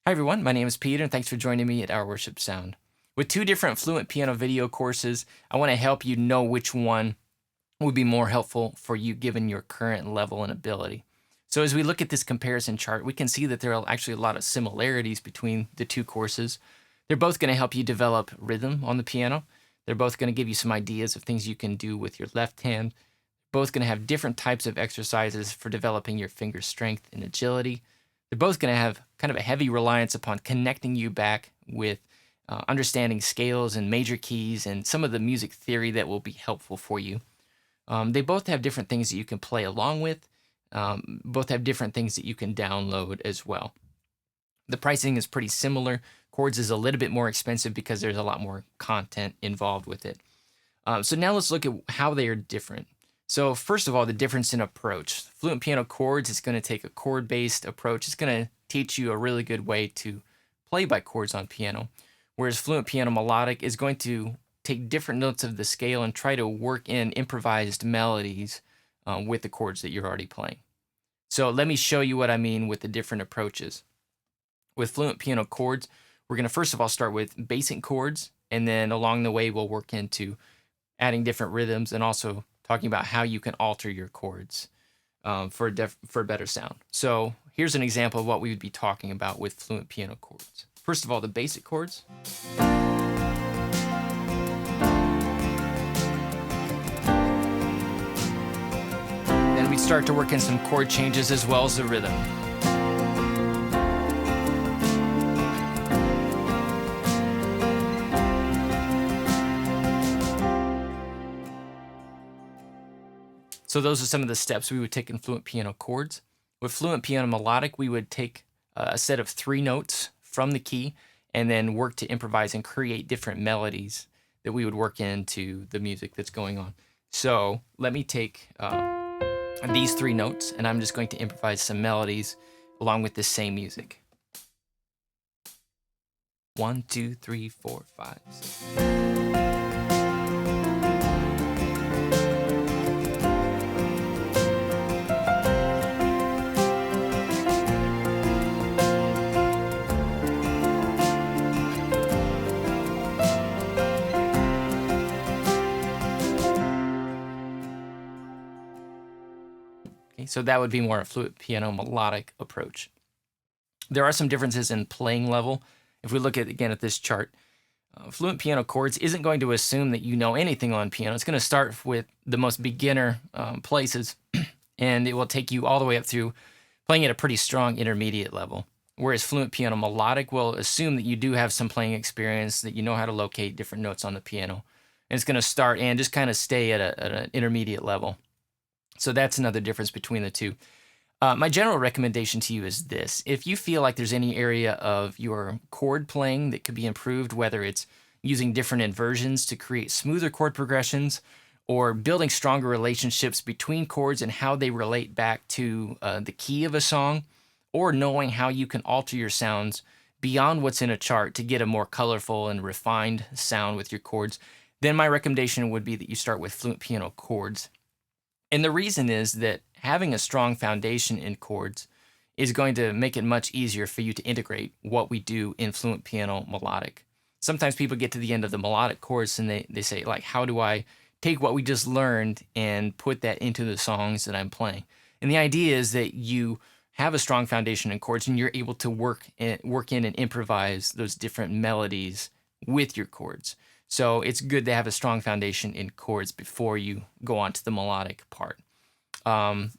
Hi everyone, my name is Peter and thanks for joining me at Our Worship Sound. With two different Fluent Piano video courses, I want to help you know which one would be more helpful for you given your current level and ability. So as we look at this comparison chart, we can see that there are actually a lot of similarities between the two courses. They're both going to help you develop rhythm on the piano. They're both going to give you some ideas of things you can do with your left hand. Both going to have different types of exercises for developing your finger strength and agility. They're both going to have kind of a heavy reliance upon connecting you back with understanding scales and major keys and some of the music theory that will be helpful for you. They both have different things that you can play along with. Both have different things that you can download as well. The pricing is pretty similar. Chords is a little bit more expensive because there's a lot more content involved with it. So now let's look at how they are different. So first of all, the difference in approach. Fluent Piano Chords is going to take a chord-based approach. It's going to teach you a really good way to play by chords on piano, whereas Fluent Piano Melodic is going to take different notes of the scale and try to work in improvised melodies with the chords that you're already playing. So let me show you what I mean with the different approaches. With Fluent Piano Chords, we're going to first of all start with basic chords, and then along the way we'll work into adding different rhythms and also talking about how you can alter your chords for a better sound. So here's an example of what we would be talking about with Fluent Piano Chords. First of all, the basic chords. Then we start to work in some chord changes as well as the rhythm. So those are some of the steps we would take in Fluent Piano Chords. With Fluent Piano Melodic, we would take a set of 3 notes from the key and then work to improvise and create different melodies that we would work into the music that's going on. So let me take these 3 notes and I'm just going to improvise some melodies along with the same music. 1, 2, 3, 4, 5, 6. So that would be more a Fluent Piano Melodic approach. There are some differences in playing level. If we look at again at this chart, Fluent Piano Chords isn't going to assume that you know anything on piano. It's going to start with the most beginner places, and it will take you all the way up through playing at a pretty strong intermediate level. Whereas Fluent Piano Melodic will assume that you do have some playing experience, that you know how to locate different notes on the piano. And it's going to start and just kind of stay at an intermediate level. So that's another difference between the two. My general recommendation to you is this. If you feel like there's any area of your chord playing that could be improved, whether it's using different inversions to create smoother chord progressions or building stronger relationships between chords and how they relate back to the key of a song, or knowing how you can alter your sounds beyond what's in a chart to get a more colorful and refined sound with your chords, then my recommendation would be that you start with Fluent Piano Chords. And the reason is that having a strong foundation in chords is going to make it much easier for you to integrate what we do in Fluent Piano Melodic. Sometimes people get to the end of the melodic course and they say, like, how do I take what we just learned and put that into the songs that I'm playing? And the idea is that you have a strong foundation in chords and you're able to work in and improvise those different melodies with your chords. So it's good to have a strong foundation in chords before you go on to the melodic part.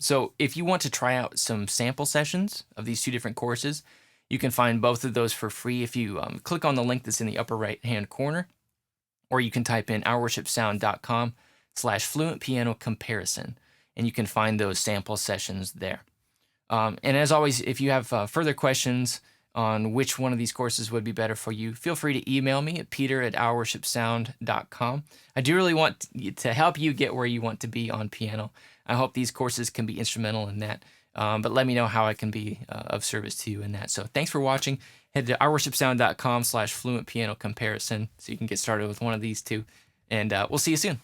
So if you want to try out some sample sessions of these two different courses, you can find both of those for free if you click on the link that's in the upper right-hand corner, or you can type in ourworshipsound.com/Fluent Piano Comparison, and you can find those sample sessions there. And as always, if you have further questions on which one of these courses would be better for you, feel free to email me at peter@ourworshipsound.com. I do really want to help you get where you want to be on piano. I hope these courses can be instrumental in that, but let me know how I can be of service to you in that. So thanks for watching. Head to ourworshipsound.com/Fluent Piano Comparison so you can get started with one of these two, and we'll see you soon.